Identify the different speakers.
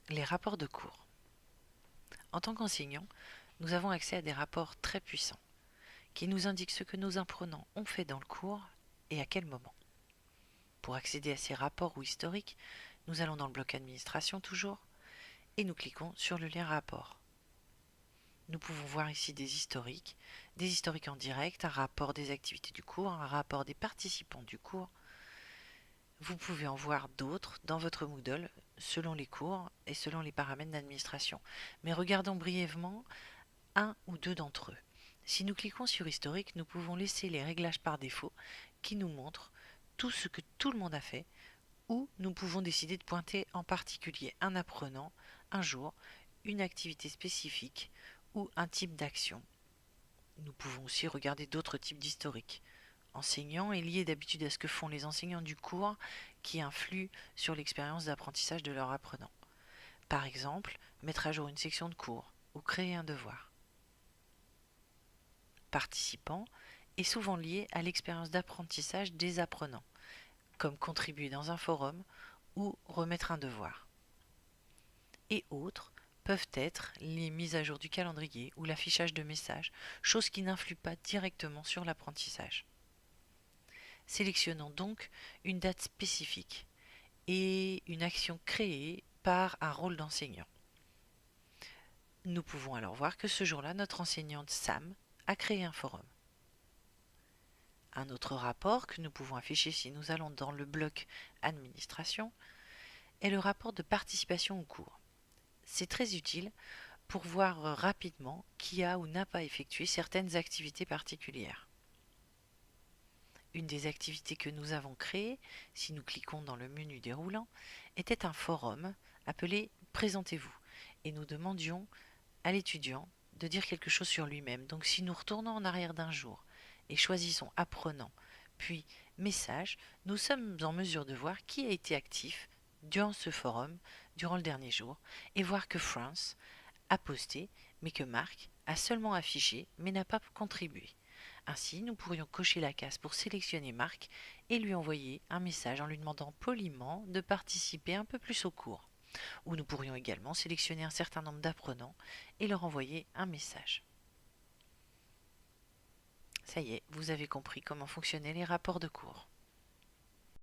Speaker 1: Les rapports de cours. En tant qu'enseignant, nous avons accès à des rapports très puissants qui nous indiquent ce que nos apprenants ont fait dans le cours et à quel moment. Pour accéder à ces rapports ou historiques, nous allons dans le bloc administration toujours et nous cliquons sur le lien rapport. Nous pouvons voir ici des historiques en direct, un rapport des activités du cours, un rapport des participants du cours. Vous pouvez en voir d'autres dans votre Moodle selon les cours et selon les paramètres d'administration. Mais regardons brièvement un ou deux d'entre eux. Si nous cliquons sur historique, nous pouvons laisser les réglages par défaut qui nous montrent tout ce que tout le monde a fait, ou nous pouvons décider de pointer en particulier un apprenant, un jour, une activité spécifique ou un type d'action. Nous pouvons aussi regarder d'autres types d'historiques. Enseignant est lié d'habitude à ce que font les enseignants du cours qui influent sur l'expérience d'apprentissage de leur apprenant. Par exemple, mettre à jour une section de cours ou créer un devoir. Participant est souvent lié à l'expérience d'apprentissage des apprenants, comme contribuer dans un forum ou remettre un devoir. Et autres peuvent être les mises à jour du calendrier ou l'affichage de messages, choses qui n'influent pas directement sur l'apprentissage. Sélectionnons donc une date spécifique et une action créée par un rôle d'enseignant. Nous pouvons alors voir que ce jour-là, notre enseignante Sam a créé un forum. Un autre rapport que nous pouvons afficher si nous allons dans le bloc administration est le rapport de participation au cours. C'est très utile pour voir rapidement qui a ou n'a pas effectué certaines activités particulières. Une des activités que nous avons créées, si nous cliquons dans le menu déroulant, était un forum appelé Présentez-vous et nous demandions à l'étudiant de dire quelque chose sur lui-même. Donc si nous retournons en arrière d'un jour et choisissons apprenant, puis message, nous sommes en mesure de voir qui a été actif durant ce forum, durant le dernier jour, et voir que France a posté, mais que Marc a seulement affiché, mais n'a pas contribué. Ainsi, nous pourrions cocher la case pour sélectionner Marc et lui envoyer un message en lui demandant poliment de participer un peu plus au cours. Ou nous pourrions également sélectionner un certain nombre d'apprenants et leur envoyer un message. Ça y est, vous avez compris comment fonctionnaient les rapports de cours.